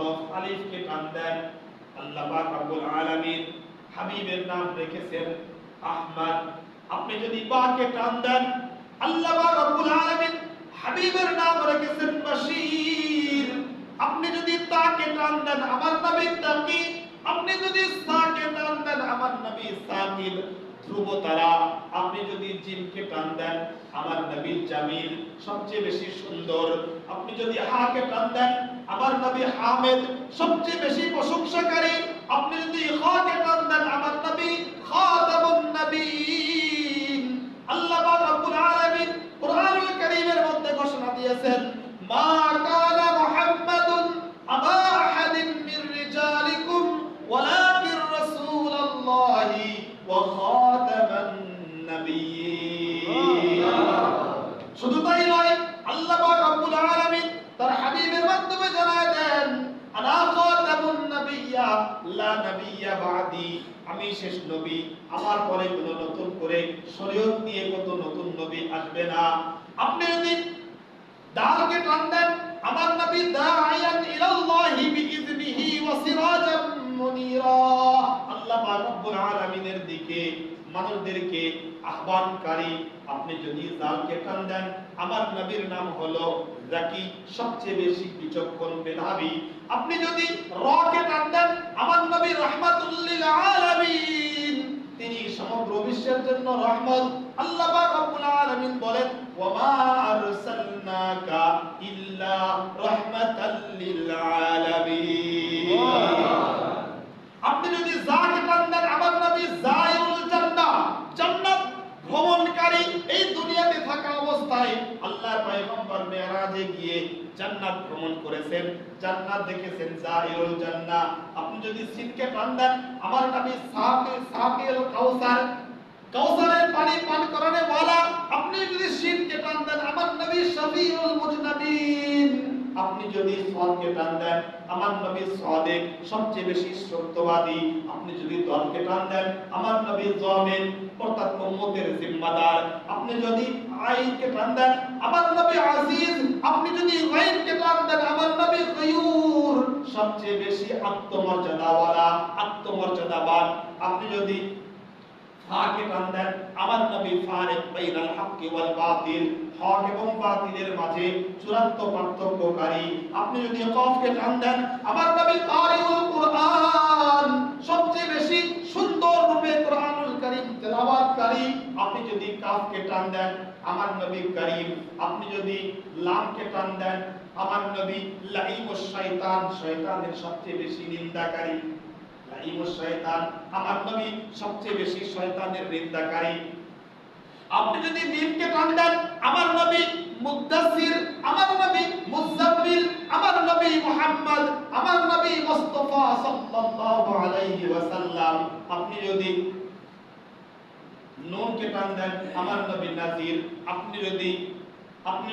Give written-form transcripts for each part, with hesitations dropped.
হরফ আলিফকে টান দেন, আল্লাহ পাক রব্বুল আলামিন হাবিবের নাম রেখেছেন আহমদ। আপনি যদি বাকে টান দেন, আল্লাহ পাক রব্বুল আলামিন হাবিবের নাম রেখেছেন বাশীর। আপনি যদি তাকে টান দেন, আমার নবী তাকি। আপনি যদি সাকে টান দেন, আমার নবী সাকিব, ধ্রুব তারা। আপনি যদি জিমকে টান দেন, আমার নবী জামিল, সবচেয়ে বেশি সুন্দর। আপনি যদি হাকে টান দেন, আমার নবী হামিদ, সবচেয়ে বেশি প্রশংসাকারী। আপনি যদি খাকে টান দেন, আমার নবী খাতামুন নবীন। আল্লাহ পাক রব্বুল আলামিন কুরআনুল কারীমের মধ্যে ঘোষণা দিয়েছেন, মা কানা মুহাম্মাদুন আবা আহাদিন মির রিজালিকুম ওয়ালাকিন রাসূলুল্লাহি ওয়া খাতামান নবিয়্যিন। শুধু তাই নয়, আল্লাহ পাক রব্বুল আলামিন তার হাবিবের মাধ্যমে জানায় দেন, আনা খাতামুন নবিয়্যা লা নবিয়্যা বাদি। আমি শেষ নবী, আমার পরে কোনো নতুন করে শরীয়ত নিয়ে কত নতুন নবী আসবে না। আপনি যদি দালকে টান দেন, আমার নবী দাঈয়ান ইলাল্লাহি বিইذনিহি ওয়া সিরাজাম মুনীরা। আল্লাহ পাক রব্বুল আলামিনের দিকে মানুষদেরকে আহ্বানকারী। আপনি যদি জালকে টান দেন, আমার নবীর নাম হলো জাকি, সবচেয়ে বেশি বিচক্ষণ মেধাবী। আপনি যদি রকে টান দেন, আমার নবী রাহমাতুল লিল আলামিন, তিনি সমগ্র বিশ্বের জন্য রহমত। আল্লাহ পাক রব্বুল আলামিন বলেন, ওয়া মা আরসালনাকা ইল্লা রাহমাতাল লিল আলামিন। আপনি যদি যাকে টান দেন, আমার নবী যায়ুল জান্নাহ, জান্নাত ভ্রমণকারী। এই দুনিয়াতে থাকা অবস্থায় আল্লাহর পয়গম্বর মেরাজে গিয়ে জান্নাত ভ্রমণ করেছেন, জান্নাত দেখেছেন, যায়ুল জান্নাহ। আপনি যদি সিনকে টান দেন, আমার নবী সাকিল কাউসার, কাউসারের পানি পান করানে ওয়ালা। আপনি যদি সিনকে টান দেন, আমার নবী শফিউল মুজনাবিন। আপনি যদি সাদকে টান দেন, আমার নবী সাদিক, সবচেয়ে বেশি সত্যবাদী। আপনি যদি দলকে টান দেন, আমার নবী জামিন, অর্থাৎ উম্মতের জিম্মাদার। আপনি যদি আইনকে টান দেন, আমার নবী আজিজ। আপনি যদি গায়বকে টান দেন, আমার নবী গয়ুর, সবচেয়ে বেশি আত্মমর্যাদাওয়ালা, আত্মমর্যাদাবান। আপনি যদি ফাকে টান দেন, আমার নবী ফারিক বাইনাল হক ওয়াল বাতিল, হক এবং বাতিলের মাঝে চূড়ান্ত পার্থক্যকারী। আপনি যদি কফকে টান দেন, আমার নবী কারিউল কুরআন, সবচেয়ে বেশি সুন্দর রূপে কুরআনুল কারীম তেলাওয়াতকারী। আপনি যদি কাফকে টান দেন, আমার নবী করিম। আপনি যদি লামকে টান দেন, আমার নবী লাঈমুশ শয়তান, শয়তানের সবচেয়ে বেশি নিন্দাকারী। লাঈমুশ শয়তান, আমার নবী সবচেয়ে বেশি শয়তানের নিন্দাকারী। আপনি যদি মিমকে টান দেন, আমার নবী মুদ্দাসির, আমার নবী মুজাম্মিল, আমার নবী মুহাম্মদ, আমার নবী মুস্তাফা সাল্লাল্লাহু আলাইহি ওয়াসাল্লাম। আপনি যদি নুনকে টান দেন, আমার নবী নাজির। আপনি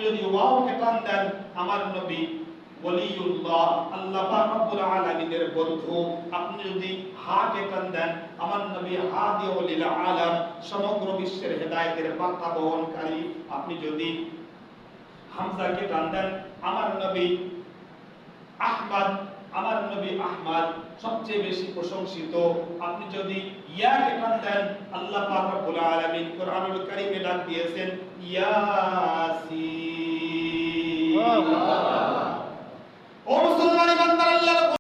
যদি ওয়াওকে টান দেন, আমার নবী ওয়ালিউল্লাহ, আল্লাহ পাক রব্বুল আলামিনের বন্ধু। আপনি যদি হাকে টান দেন, আমার নবী হাদিউল লিল আলাম, সমগ্র বিশ্বের হেদায়েতের বার্তা বহনকারী। আপনি যদি হামজাকে টান দেন, আমার নবী আহমদ, আমার নবী আহমদ, সবচেয়ে বেশি প্রশংসিত। আপনি যদি ইয়াকে টান দেন, আল্লাহ পাক রব্বুল আলামিন কুরআনুল কারীমে ডাক দিয়েছেন ইয়াসিন। ও মুসলমান